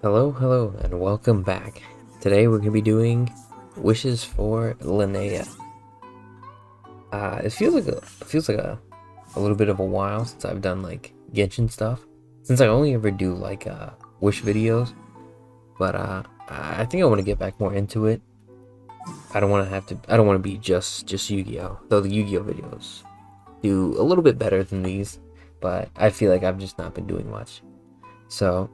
Hello, and welcome back. Today we're gonna be doing wishes for Linnea. It feels like a little bit of a while since I've done like Genshin stuff. Since I only ever do like wish videos, but I think I want to get back more into it. I don't want to have to. I don't want to be just Yu-Gi-Oh. Though the Yu-Gi-Oh videos do a little bit better than these, but I feel like I've just not been doing much. So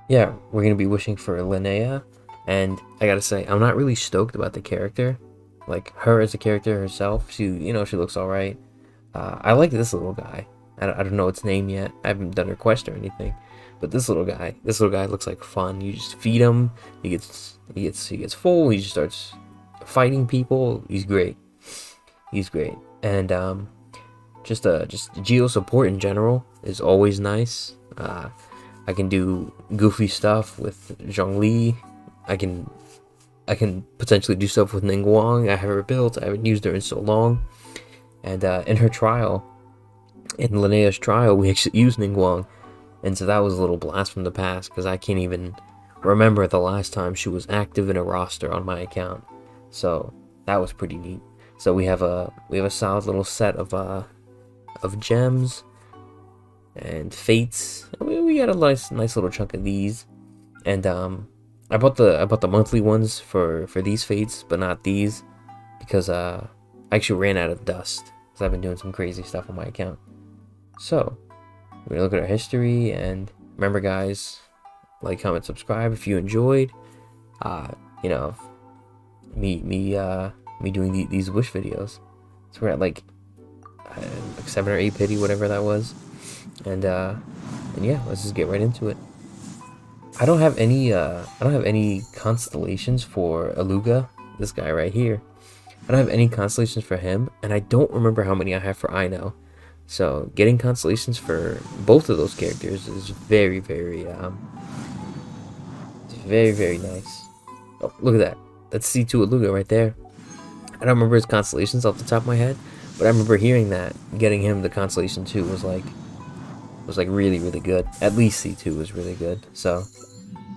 yeah, we're gonna be wishing for Linnea, and I gotta say, I'm not really stoked about the character. Like her as a character herself, she looks all right. I like this little guy. I don't know its name yet. I haven't done her quest or anything, but this little guy looks like fun. You just feed him, he gets full. He just starts fighting people. He's great, and just geo support in general is always nice. I can do goofy stuff with Zhongli. I can potentially do stuff with Ningguang. I have her built. I haven't used her in so long. And in her trial, in Linnea's trial, we actually used Ningguang. And so that was a little blast from the past because I can't even remember the last time she was active in a roster on my account. So that was pretty neat. So we have a solid little set of gems and fates. We got a nice little chunk of these, and I bought the monthly ones for these fates, but not these because I actually ran out of dust because I've been doing some crazy stuff on my account. So we're gonna look at our history, and remember, guys, like, comment, subscribe if you enjoyed. You know, me doing these wish videos. So we're at like 7 or 8 pity, whatever that was. And yeah, let's just get right into it. I don't have any constellations for Aluga, this guy right here. I don't have any constellations for him, and I don't remember how many I have for Ino. So getting constellations for both of those characters is very nice. Oh, look at that. That's C2 Aluga right there. I don't remember his constellations off the top of my head, but I remember hearing that getting him the constellation 2 was like really good. At least C2 was really good, so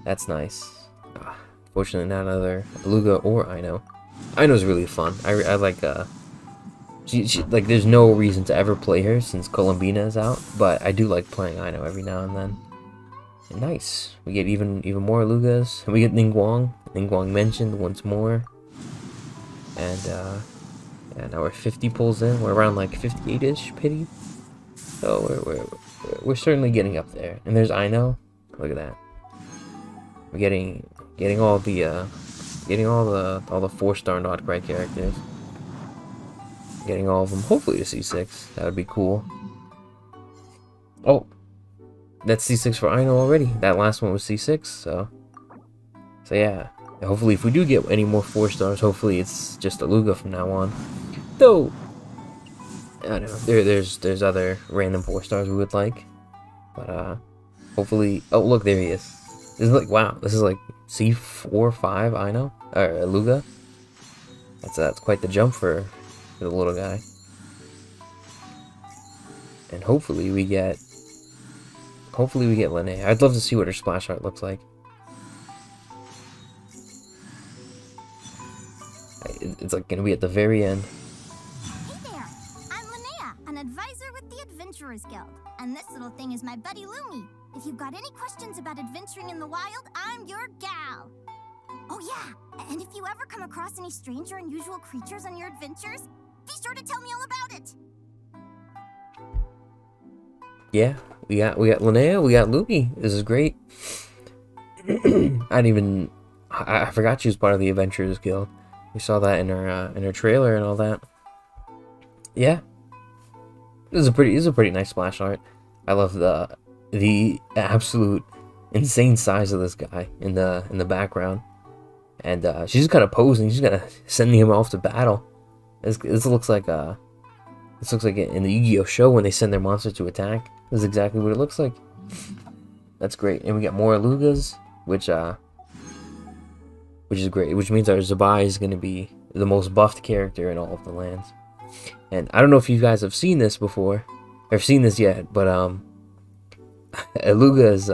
that's nice. Fortunately, not another Aluga or Ino. Ino's really fun. I like she like, there's no reason to ever play her since Columbina is out, but I do like playing Ino every now and then. And nice. We get even more Alugas. And we get Ningguang. Ningguang mentioned once more. And yeah, now we're 50 pulls in. We're around like 58-ish pity. So we're certainly getting up there. And there's Ino. Look at that. We're getting all the 4-star not right characters. Getting all of them. Hopefully to C6. That would be cool. Oh, that's C6 for Ino already. That last one was C6. So yeah. Hopefully, if we do get any more 4-stars, hopefully it's just Aluga from now on. Though I don't know, there's other random 4-stars we would like, but hopefully. Oh, look, there he is. This is like, wow, this is like C4, 5. I know, or Aluga. That's quite the jump for the little guy. And hopefully we get Linnea. I'd love to see what her splash art looks like. It's like gonna be at the very end. Hey there, I'm Linnea, an advisor with the Adventurers Guild, and this little thing is my buddy Lumi. If you've got any questions about adventuring in the wild, I'm your gal. Oh yeah, and if you ever come across any strange or unusual creatures on your adventures, be sure to tell me all about it. Yeah, we got Linnea, we got Lumi. This is great. I forgot she was part of the Adventurers Guild. We saw that in her trailer and all that. Yeah, this is a pretty nice splash art. I love the absolute insane size of this guy in the background, and she's just kind of posing. She's kind of sending him off to battle. This looks like in the Yu-Gi-Oh show when they send their monster to attack. This is exactly what it looks like. That's great, and we got more Alugas, which is great, which means our Zabai is going to be the most buffed character in all of the lands. And I don't know if you guys have seen this before, or seen this yet, but Aluga is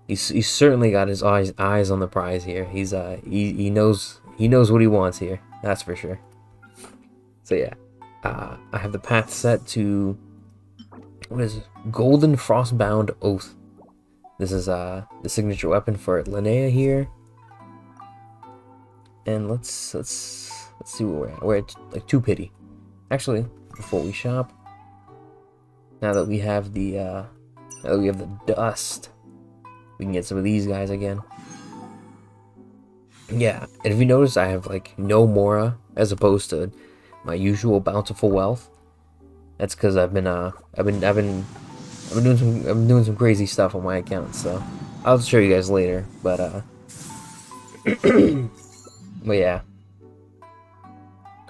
He's certainly got his eyes on the prize here. He knows what he wants here. That's for sure. So yeah, I have the path set to what is it? Golden Frostbound Oath. This is the signature weapon for Linnea here. And let's see where we're at. We're at like 2 pity. Actually, before we shop, now that we have the dust, we can get some of these guys again. Yeah, and if you notice, I have like no mora as opposed to my usual bountiful wealth. That's because I've been doing some crazy stuff on my account. So I'll show you guys later. But but yeah,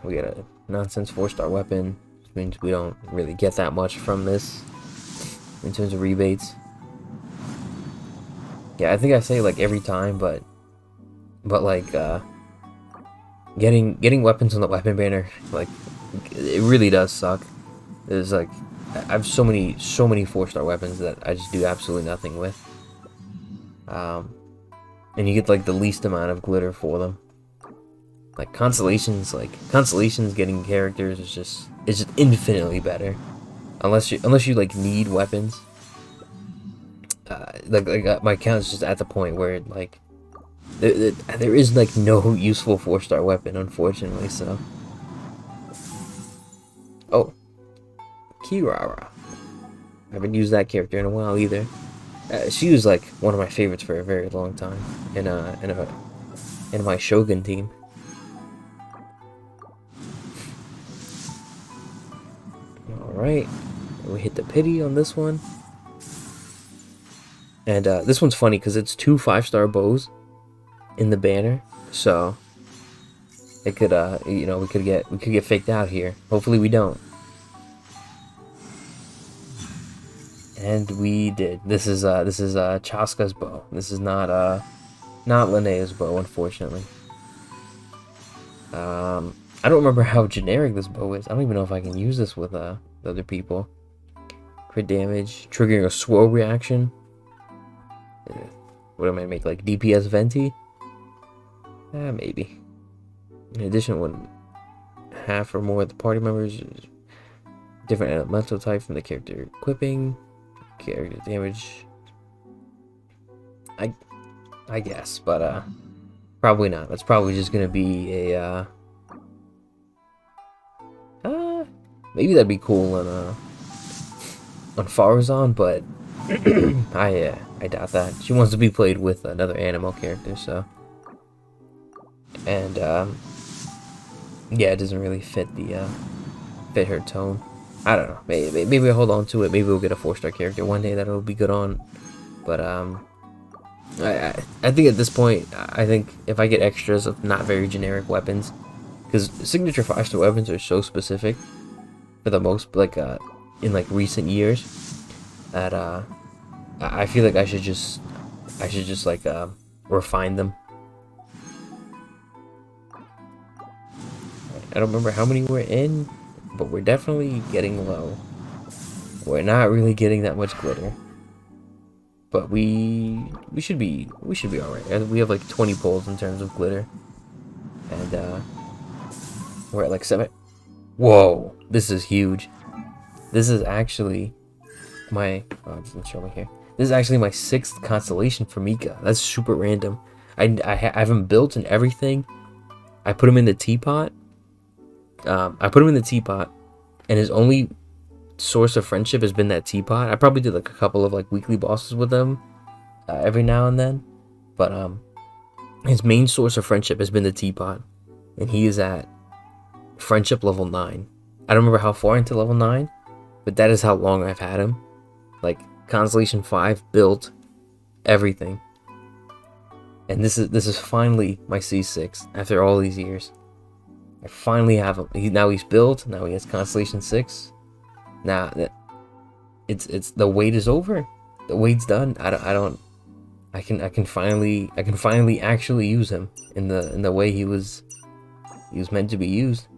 we got a nonsense 4-star weapon, which means we don't really get that much from this in terms of rebates. Yeah, I think I say like every time, but like getting weapons on the weapon banner, like it really does suck. There's like I have so many 4-star weapons that I just do absolutely nothing with. And you get like the least amount of glitter for them. Like constellations getting characters is just infinitely better. Unless you like need weapons. My account is just at the point where like there is like no useful 4-star weapon, unfortunately. So oh, Kirara. I haven't used that character in a while either. She was like one of my favorites for a very long time in my Shogun team. Alright, we hit the pity on this one. And this one's funny because it's 2 5-star bows in the banner, so it could we could get faked out here. Hopefully we don't. And we did. This is Chaska's bow. This is not Linnea's bow, unfortunately. I don't remember how generic this bow is. I don't even know if I can use this with other people. Crit damage, triggering a swirl reaction. What am I make, like DPS Venti? Maybe. In addition, when half or more of the party members different elemental type from the character equipping, character damage. I guess, but probably not. That's probably just gonna be a maybe that'd be cool on Farazan, but I doubt that. She wants to be played with another animal character, so. And yeah, it doesn't really fit fit her tone. I don't know. Maybe I'll hold on to it. Maybe we'll get a 4-star character one day that'll be good on. But I think at this point, I think if I get extras of not very generic weapons, because signature 5-star weapons are so specific for the most, like in like recent years, that I feel like I should just like refine them. I don't remember how many we're in, but we're definitely getting low. We're not really getting that much glitter, but we should be all right. We have like 20 pulls in terms of glitter, and we're at like 7. Whoa, this is huge. This is actually my it doesn't show me here. This is actually my 6th constellation for Mika. That's super random. I have him built and everything. I put him in the teapot. And his only source of friendship has been that teapot. I probably did like a couple of like weekly bosses with him every now and then, but his main source of friendship has been the teapot, and he is at friendship level 9. I don't remember how far into level 9, but that is how long I've had him. Like Constellation 5 built everything, and this is finally my C6 after all these years. I finally have him. Now he's built. Now he has Constellation 6. Now that it's the wait is over. The wait's done. I can finally actually use him in the way he was meant to be used.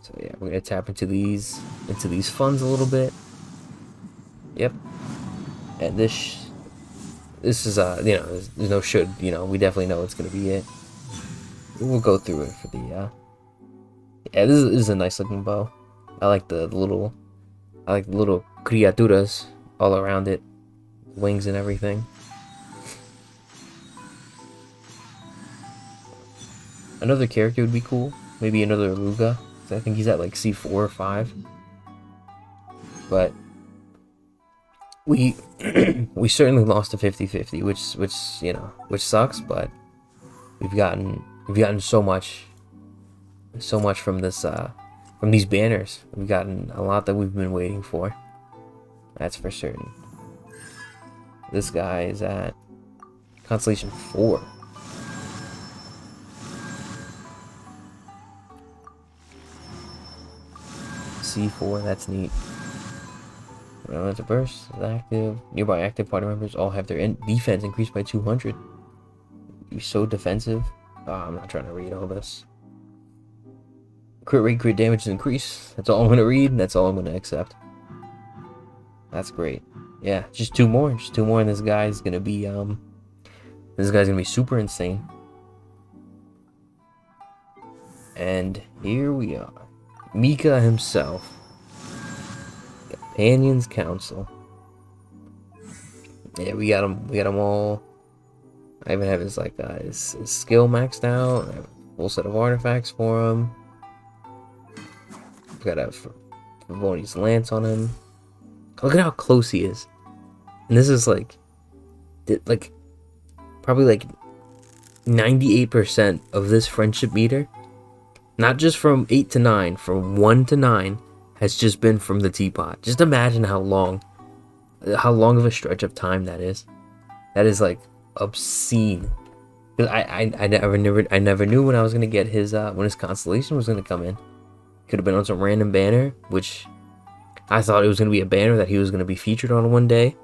So yeah, we're gonna tap into these funds a little bit. Yep. And this is you know, there's no should, you know, we definitely know it's gonna be it. We'll go through it for the yeah, this is a nice looking bow. I like the little criaturas all around it, wings and everything. Another character would be cool. Maybe another Luga. I think he's at like C4 or 5. But we we certainly lost to 50-50, which you know, which sucks, but we've gotten so much from this from these banners. We've gotten a lot that we've been waiting for. That's for certain. This guy is at Constellation 4. C4, that's neat. It's a burst is active. Nearby active party members all have their defense increased by 200. You're so defensive. I'm not trying to read all this. Crit rate, crit damage is increased. That's all I'm gonna read. That's all I'm gonna accept. That's great. Yeah, just two more. Just two more, and this guy's gonna be super insane. And here we are. Mika himself. Companion's Council. Yeah, we got him all. I even have his like his skill maxed out. I have a full set of artifacts for him. We got a Favoni's lance on him. Look at how close he is. And this is like probably like 98% of this friendship meter. Not just from 8 to 9, from 1 to 9, has just been from the teapot. Just imagine how long of a stretch of time that is. That is like obscene. Because I never knew when I was gonna get his when his constellation was gonna come in. Could have been on some random banner, which I thought it was gonna be a banner that he was gonna be featured on one day.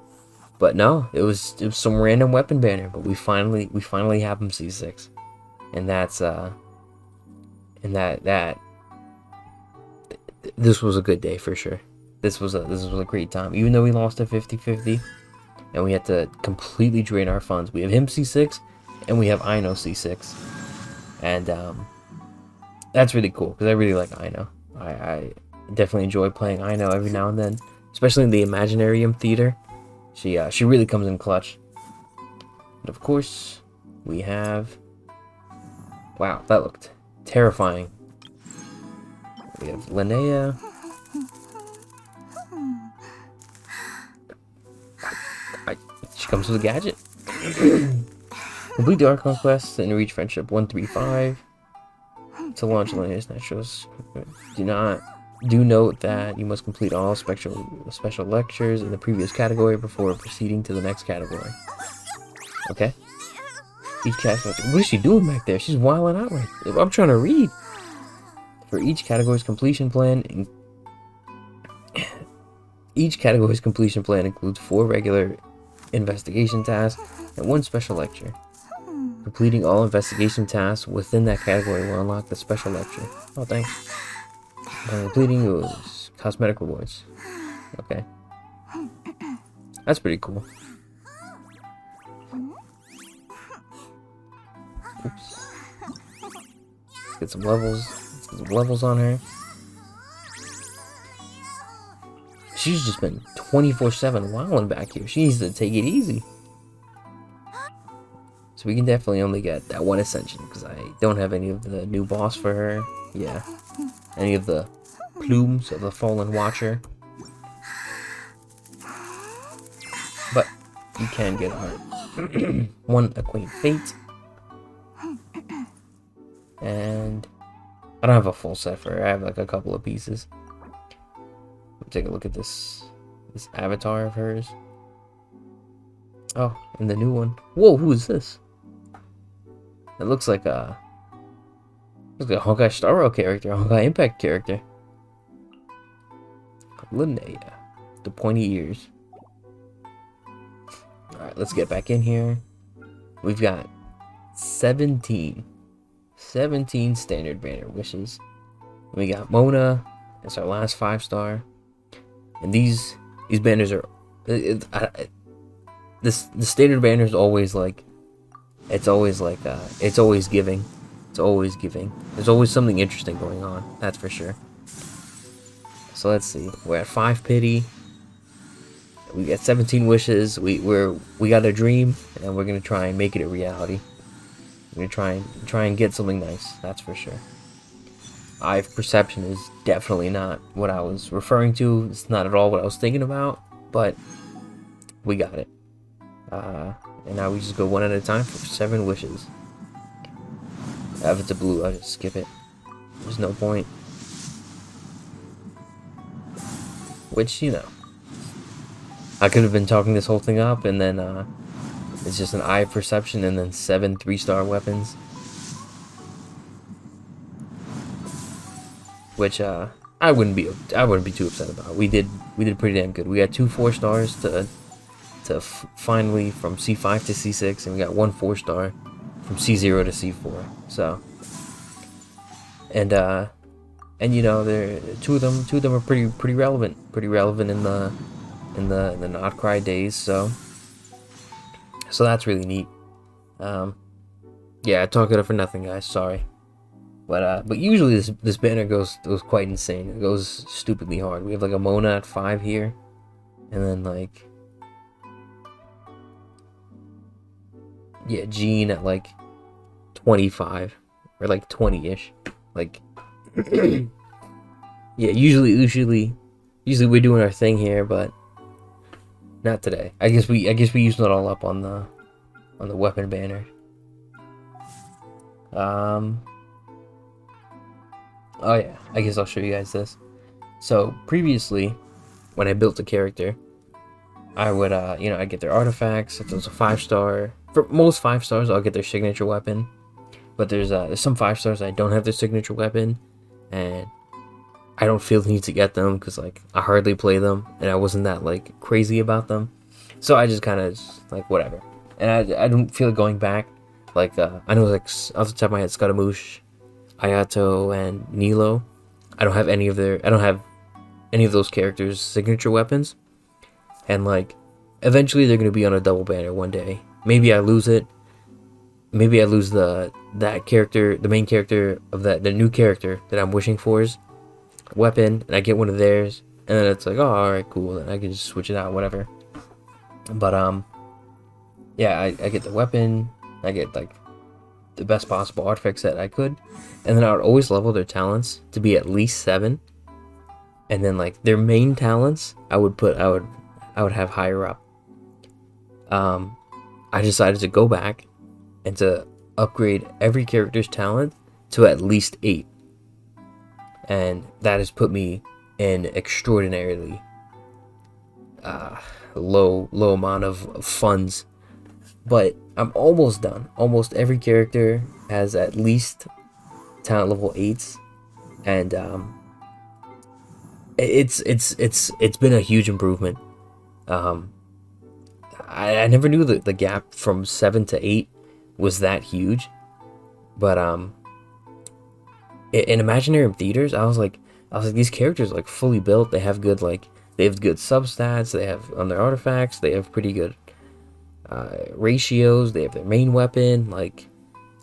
But no, it was some random weapon banner. But we finally have him C6, and that's and that this was a good day for sure. This was a great time, even though we lost to 50-50 and we had to completely drain our funds. We have him C6 and we have Ino C6, and that's really cool because I really like Ino. I definitely enjoy playing Ino every now and then, especially in the Imaginarium Theater. She really comes in clutch. And of course we have, wow, that looked terrifying. We have Linnea. She comes with a gadget. Complete the Archon quest and reach friendship 135 to launch Linnea's naturals. Do note that you must complete all special lectures in the previous category before proceeding to the next category. Okay. Each category. What is she doing back there? She's wilding out right there. I'm trying to read. For each category's completion plan, includes 4 regular investigation tasks and 1 special lecture. Completing all investigation tasks within that category will unlock the special lecture. Oh, thanks. Completing those cosmetic rewards. Okay. That's pretty cool. Oops. Let's get some levels on her. She's just been 24/7 wilding back here. She needs to take it easy. So we can definitely only get that 1 ascension because I don't have any of the new boss for her. Yeah. Any of the plumes of the Fallen Watcher. But you can get her 1 Acquaint Fate. And I don't have a full set for her. I have like a couple of pieces. Take a look at this avatar of hers. Oh, and the new one. Whoa, who is this? It looks like a Honkai Star Rail character, a Honkai Impact character. Linnea, the pointy ears. Alright, let's get back in here. We've got 17 standard banner wishes. We got Mona. That's our last 5-star. And these banners are, the standard banner is always like, it's always giving. It's always giving. There's always something interesting going on. That's for sure. So let's see. We're at 5 pity. We got 17 wishes. We got a dream, and we're gonna try and make it a reality. We're gonna try and get something nice. That's for sure. Eye of Perception is definitely not what I was referring to. It's not at all what I was thinking about, but we got it. And now we just go one at a time for 7 wishes. If it's a blue, I'll just skip it. There's no point. Which, you know, I could have been talking this whole thing up, and then it's just an Eye of Perception, and then 7 3-star weapons. Which I wouldn't be too upset about. We did pretty damn good. We got 2 4-stars to finally from C5 to C6, and we got 1 4-star from C0 to C4. So, and you know, there two of them are pretty relevant in the Not Cry days. So that's really neat. Yeah, I talk it up for nothing, guys. Sorry. But usually this banner goes quite insane. It goes stupidly hard. We have like a Mona at 5 here, and then like, yeah, Jean at like 25 or like 20-ish. Like, yeah, usually we're doing our thing here, but not today. I guess we used it all up on the weapon banner. Oh yeah, I guess I'll show you guys this. So previously, when I built a character, I would you know, I get their artifacts. If it was a 5-star, for most 5 stars, I'll get their signature weapon. But there's some 5 stars I don't have their signature weapon, and I don't feel the need to get them because like I hardly play them, and I wasn't that like crazy about them. So I just kind of like whatever, and I don't feel like going back. Like I know like off the top of my head, Scaramouche, Ayato, and Nilo. I don't have any of those characters' signature weapons, and like eventually they're gonna be on a double banner one day. Maybe I lose it. Maybe I lose that character, the main character of the new character that I'm wishing for's weapon, and I get one of theirs, and then it's like, oh, all right, cool. Then I can just switch it out, whatever. But yeah, I get the weapon. I get like the best possible artifact set I could, and then I would always level their talents to be at least 7, and then like their main talents I would have higher up. I decided to go back and to upgrade every character's talent to at least 8, and that has put me in extraordinarily low amount of funds. But I'm almost done. Almost every character has at least talent level 8s, and it's been a huge improvement. I never knew that the gap from 7 to 8 was that huge, but in Imaginarium Theaters, I was like these characters are like fully built. They have good substats. They have on their artifacts. They have pretty good ratios. They have their main weapon. Like,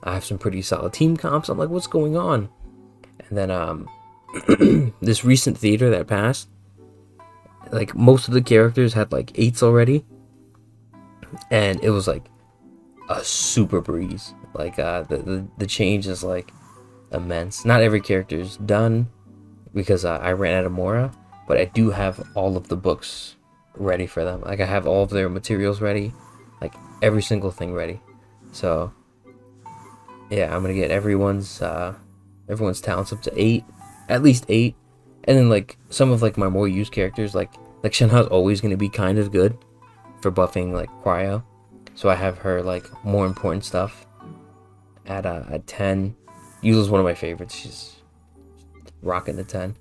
I have some pretty solid team comps. I'm like, what's going on? And then this recent theater that passed, like most of the characters had like 8s already, and it was like a super breeze. Like the change is like immense. Not every character is done because I ran out of mora, but I do have all of the books ready for them. Like, I have all of their materials ready, like every single thing ready. So yeah, I'm gonna get everyone's talents up to 8, at least 8, and then like some of like my more used characters, like Shenhe's always gonna be kind of good for buffing like cryo, so I have her like more important stuff at 10. Yula's one of my favorites. She's rocking the 10.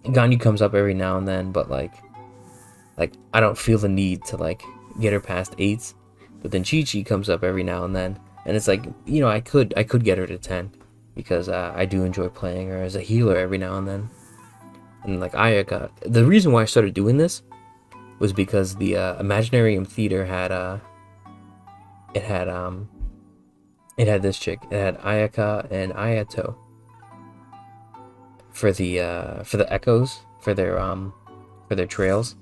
Ganyu comes up every now and then, but like I don't feel the need to like get her past 8s. But then Chi-Chi comes up every now and then, and it's like, you know, I could get her to 10 because I do enjoy playing her as a healer every now and then. And like Ayaka, the reason why I started doing this was because the Imaginarium Theater had it had this chick. It had Ayaka and Ayato for the echoes for their trails,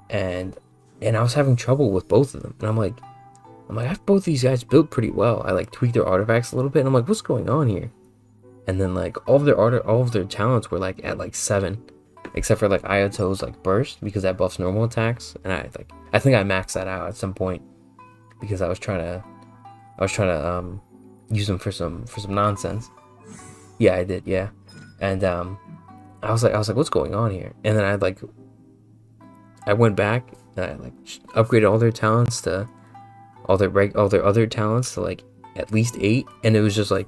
and I was having trouble with both of them, and I'm like I have both these guys built pretty well. I like tweaked their artifacts a little bit, and I'm like, what's going on here? And then like all of their talents were like at like 7, except for like Ayato's like burst, because that buffs normal attacks, and I think I maxed that out at some point because I was trying to use them for some Nonsense. Yeah, I did, yeah. And I was like, what's going on here? And then I went back and I like upgraded all their talents to all their other talents to like at least 8, and it was just like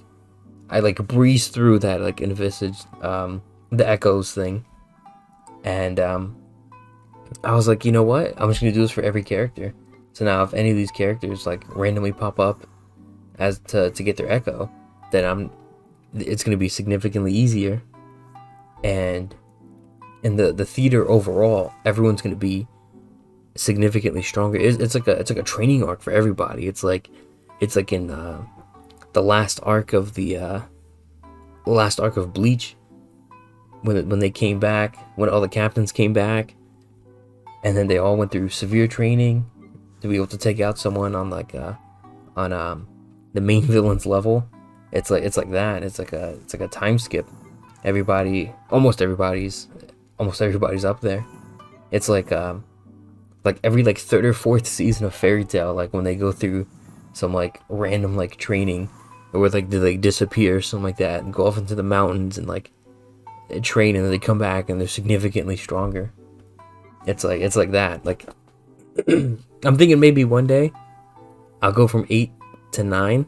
I like breezed through that like envisaged the echoes thing, and I was like, you know what? I'm just gonna do this for every character. So now if any of these characters like randomly pop up as to get their echo, then it's gonna be significantly easier, and in the theater overall, everyone's gonna be significantly stronger. It's like a training arc for everybody. It's like in the last arc of Bleach, when they came back, when all the captains came back, and then they all went through severe training to be able to take out someone on like the main villain's level. It's like that. It's like a time skip. Almost everybody's up there. It's like every like 3rd or 4th season of Fairy Tail, like when they go through some like random like training, or like they like disappear or something like that and go off into the mountains and like train, and then they come back and they're significantly stronger. It's like that. Like I'm thinking maybe one day I'll go from 8 to 9,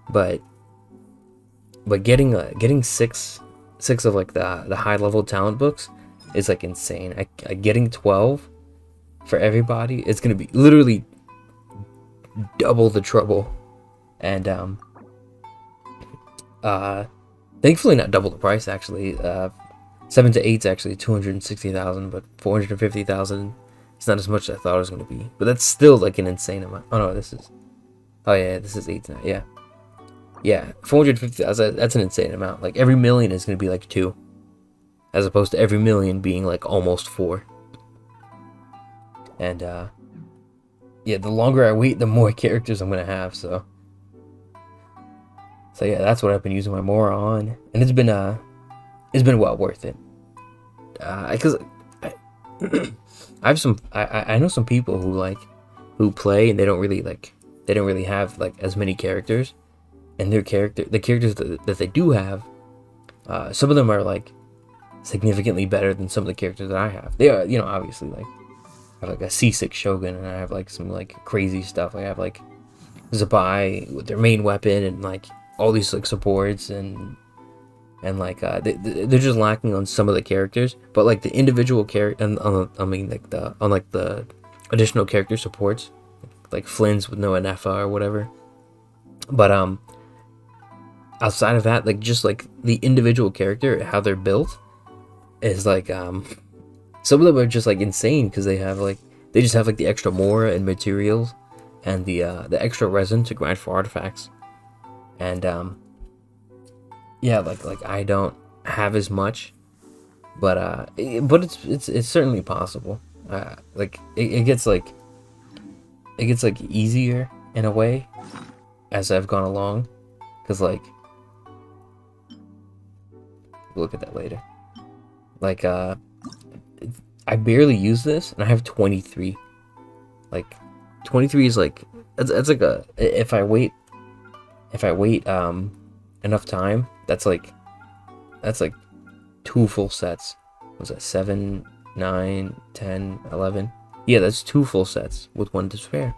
but getting six of like the high level talent books is like insane. Getting 12 for everybody, it's gonna be literally double the trouble, and thankfully not double the price actually. 7 to 8's actually 260,000, but 450,000 it's not as much as I thought it was gonna be, but that's still like an insane amount. This is 8 now. Yeah, 450,000, that's an insane amount. Like every million is gonna be like 2, as opposed to every million being like almost 4. And yeah, the longer I wait, the more characters I'm gonna have. So yeah, that's what I've been using my mora on, and it's been well worth it. Because I know some people who play and they don't really have like as many characters, and the characters that they do have, some of them are like significantly better than some of the characters that I have. They are, obviously, like I have like a C6 Shogun, and I have like some like crazy stuff. I have like Zabai with their main weapon, and like all these like supports, and like they're just lacking on some of the characters, but like the individual character, and the additional character supports, like Flynn's with no Anefa or whatever. But outside of that, like just like the individual character, how they're built is like some of them are just like insane, because they just have like the extra mora and materials, and the extra resin to grind for artifacts, and yeah, like I don't have as much, but it's certainly possible. Like it gets easier in a way as I've gone along, because like look at that later. Like I barely use this, and I have 23. Like 23 is like it's like if I wait enough time, that's like 2 full sets. Was that 7, 9, 10, 11? Yeah, that's 2 full sets with 1 to spare.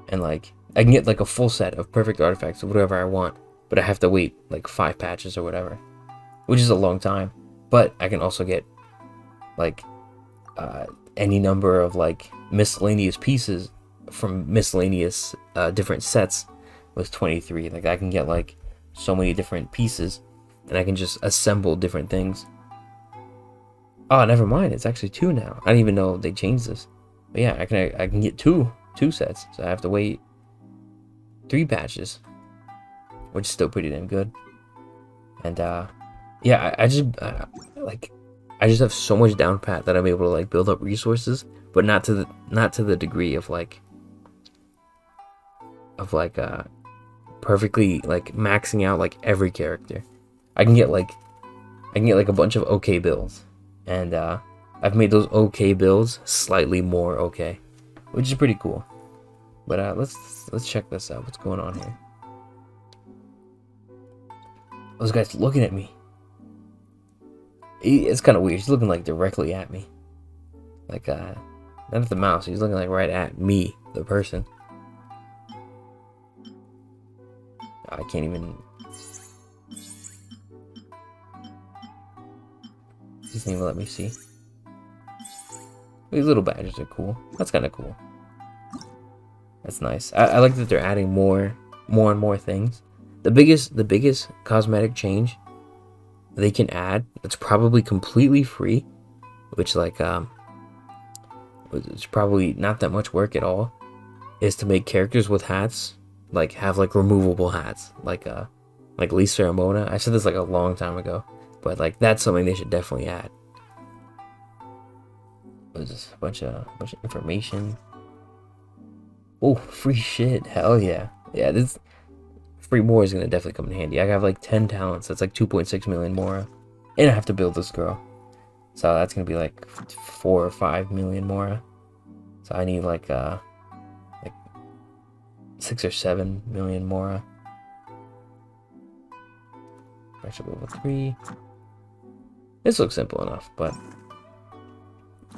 And like I can get like a full set of perfect artifacts of whatever I want, but I have to wait like 5 patches or whatever, which is a long time. But I can also get like any number of like miscellaneous pieces from miscellaneous different sets with 23. Like I can get like so many different pieces, and I can just assemble different things. Oh, never mind. It's actually 2 now. I didn't even know they changed this. But yeah, I can get two sets. So I have to wait 3 patches, which is still pretty damn good. And yeah, I just like I just have so much down pat that I'm able to like build up resources, but not to the degree of like perfectly like maxing out like every character. I can get like a bunch of okay builds, and I've made those okay builds slightly more okay, which is pretty cool. But let's check this out. What's going on here? Those guys looking at me. It's kind of weird. He's looking like directly at me, like not at the mouse. He's looking like right at me, the person. I can't even. He doesn't even let me see. These little badges are cool. That's kind of cool. That's nice. I like that they're adding more and more things. The biggest cosmetic change they can add, that's probably completely free, which like it's probably not that much work at all, is to make characters with hats like have like removable hats, like Lisa or Mona. I said this like a long time ago, but like that's something they should definitely add. There's just a bunch of information. Oh, free shit! Hell yeah, yeah. This free mora is gonna definitely come in handy. I have like 10 talents. That's like 2.6 million mora, and I have to build this girl, so that's gonna be like 4 or 5 million mora. So I need like 6 or 7 million mora. Actually, level 3. This looks simple enough, but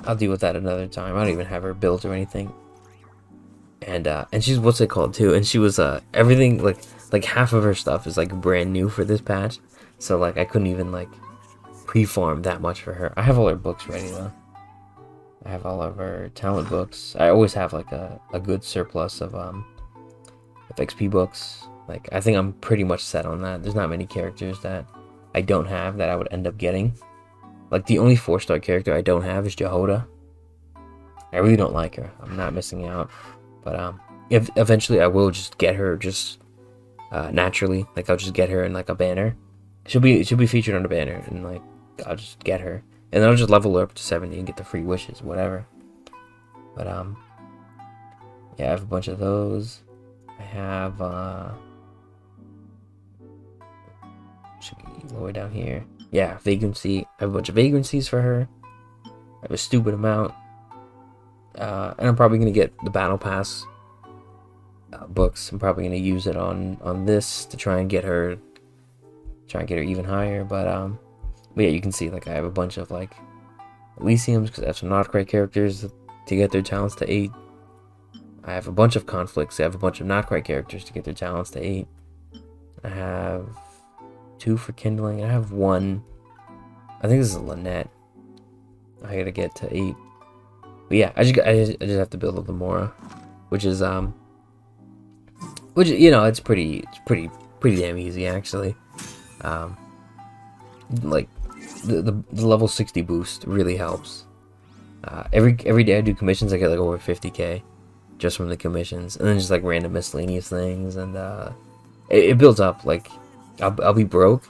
I'll deal with that another time. I don't even have her built or anything. And she's what's it called too? And she was everything like half of her stuff is like brand new for this patch. So like I couldn't even like pre-farm that much for her. I have all her books ready though. I have all of her talent books. I always have like a good surplus of XP books. Like I think I'm pretty much set on that. There's not many characters that I don't have that I would end up getting. Like the only 4-star character I don't have is Jehoda. I really don't like her. I'm not missing out. But if eventually I will just get her just naturally. Like I'll just get her in like a banner. She'll be featured on a banner, and like I'll just get her, and then I'll just level her up to 70 and get the free wishes, whatever. But yeah, I have a bunch of those. I have should be lower down here. Yeah, vagrancy. I have a bunch of vagrancies for her. I have a stupid amount. And I'm probably gonna get the battle pass books. I'm probably gonna use it on this to try and get her even higher. But yeah, you can see like I have a bunch of like Elysiums because I have some not great characters to get their talents to 8. I have a bunch of conflicts. I have a bunch of not great characters to get their talents to 8. I have 2 for kindling. I have 1. I think this is Linnea. I gotta get to 8. But yeah, I just have to build up the mora, which is you know, it's pretty damn easy actually. Like the level 60 boost really helps. Every day I do commissions, I get like over 50k just from the commissions, and then just like random miscellaneous things, and it builds up. Like I'll be broke,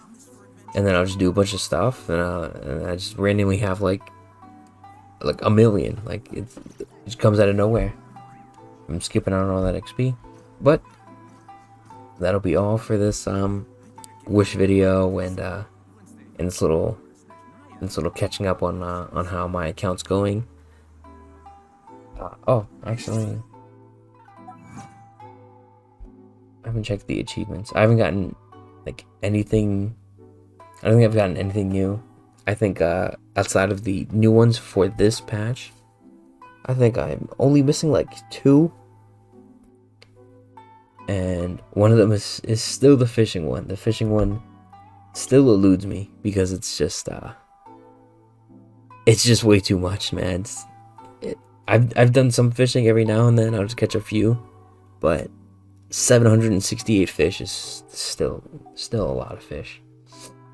and then I'll just do a bunch of stuff, and I just randomly have like a million. Like it just comes out of nowhere. I'm skipping out on all that XP, but that'll be all for this wish video and this little catching up on how my account's going. Oh, actually, I haven't checked the achievements. I haven't gotten like anything. I don't think I've gotten anything new. I think outside of the new ones for this patch, I think I'm only missing like 2. And one of them is still the fishing one. The fishing one still eludes me because it's just way too much, man. I've done some fishing every now and then. I'll just catch a few, but 768 fish is still a lot of fish.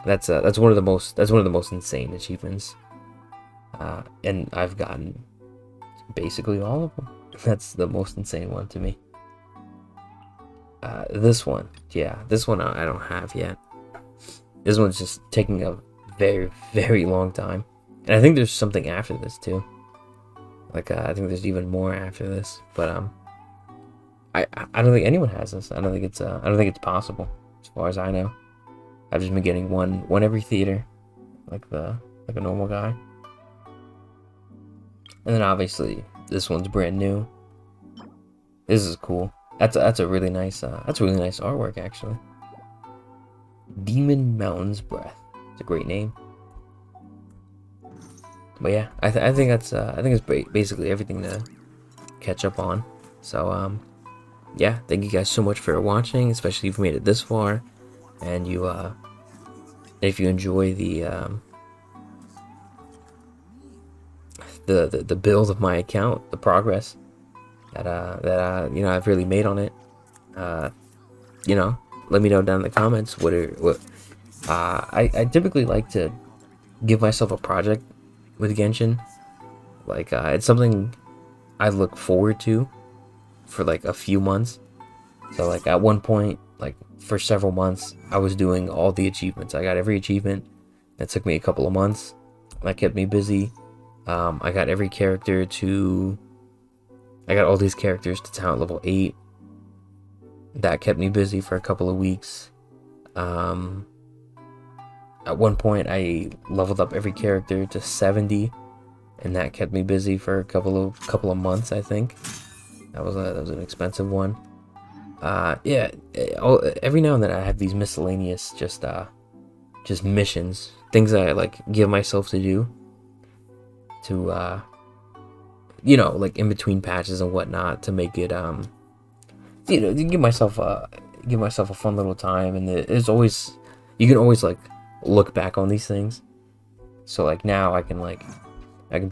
That's one of the most insane achievements. and I've gotten basically all of them. That's the most insane one to me. This one, yeah, this one I don't have yet. This one's just taking a very, very long time, and I think there's something after this too. Like I think there's even more after this, but I don't think anyone has this. I don't think it's possible, as far as I know. I've just been getting one every theater, like a normal guy. And then obviously this one's brand new. This is cool. That's a really nice artwork actually. Demon Mountain's Breath. It's a great name. But yeah, I think it's basically everything to catch up on. So yeah, thank you guys so much for watching, especially if you made it this far, and you if you enjoy the build of my account, the progress that I've really made on it. Let me know down in the comments I typically like to give myself a project with Genshin. Like it's something I look forward to for like a few months. So like at one point, like for several months, I was doing all the achievements. I got every achievement. That took me a couple of months. That kept me busy. I got every character to... I got all these characters to talent level 8. That kept me busy for a couple of weeks. At one point, I leveled up every character to 70, and that kept me busy for a couple of months. I think that was an expensive one. Yeah. Every now and then, I have these miscellaneous just missions, things that I like give myself to do. To like in between patches and whatnot, to make it give myself a fun little time. And there's always, you can always like look back on these things. So like now I can be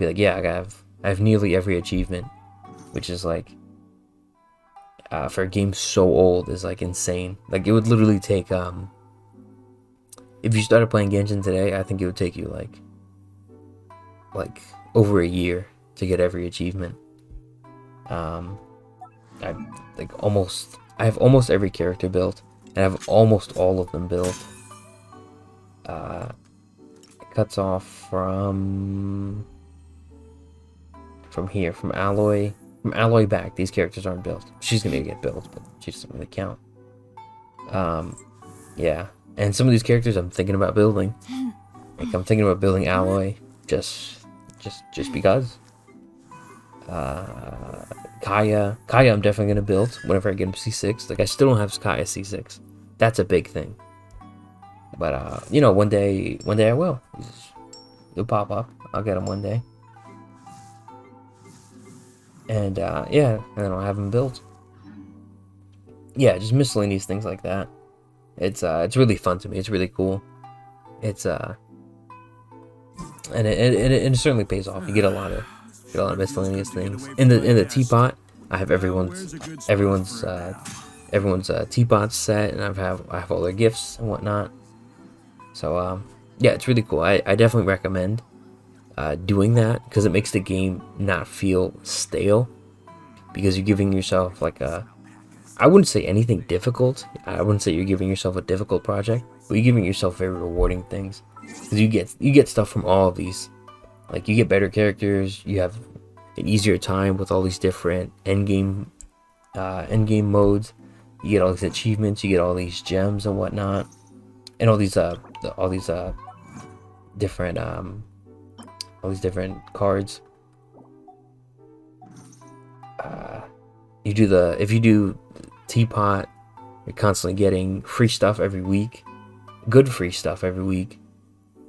like, yeah, I have nearly every achievement, which is like for a game so old is like insane. Like it would literally take if you started playing Genshin today, I think it would take you like over a year to get every achievement. I have almost every character built, and I have almost all of them built. It cuts off from here, from Alloy back. These characters aren't built. She's gonna get built, but she doesn't really count. Yeah, and some of these characters I'm thinking about building. Like I'm thinking about building Alloy, just because. Kaya I'm definitely gonna build whenever I get him C6. Like I still don't have Kaya C6. That's a big thing. But one day I will. It'll pop up. I'll get him one day. And yeah, and then I'll have him built. Yeah, just miscellaneous things like that. It's really fun to me. It's really cool. It's and it certainly pays off. You get a lot of miscellaneous things. In the teapot, I have everyone's teapot set, and I have all their gifts and whatnot. So yeah, it's really cool. I definitely recommend doing that, because it makes the game not feel stale, because you're giving yourself like I wouldn't say anything difficult. I wouldn't say you're giving yourself a difficult project, but you're giving yourself very rewarding things, because you get stuff from all of these. Like you get better characters, you have an easier time with all these different endgame modes. You get all these achievements, you get all these gems and whatnot, and all these different cards. If you do teapot, you're constantly getting free stuff every week, good free stuff every week,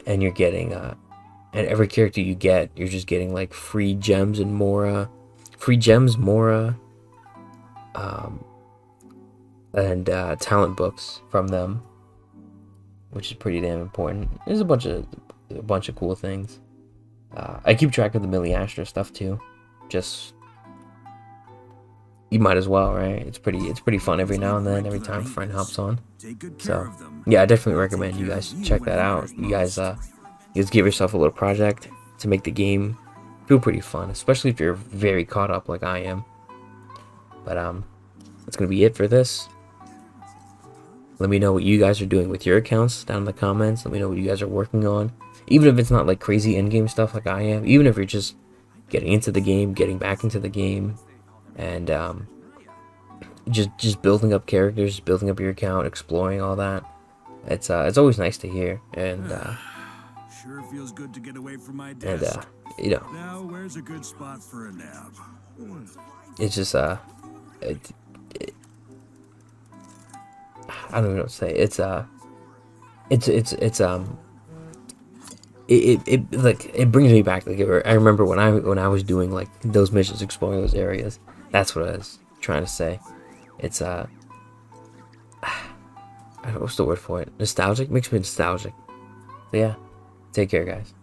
and you're getting and every character you get, you're just getting like free gems and mora, and talent books from them, which is pretty damn important. There's a bunch of cool things. I keep track of the Millie Astra stuff too. Just, you might as well, right? It's pretty fun every now and then, every time a friend hops on. So yeah, I definitely recommend you guys check that out. You guys give yourself a little project, to make the game feel pretty fun, especially if you're very caught up like I am. But that's gonna be it for this. Let me know what you guys are doing with your accounts down in the comments. Let me know what you guys are working on, even if it's not like crazy in-game stuff like I am. Even if you're just getting into the game, getting back into the game, and just building up characters, building up your account, exploring all that. It's always nice to hear, and sure feels good to get away from my desk. you know, Now, where's a good spot for a nap? it's just I don't even know what to say. It brings me back. Like, I remember when I was doing like those missions, exploring those areas. That's what I was trying to say. It's I don't know what's the word for it. Nostalgic, makes me nostalgic. So yeah, take care, guys.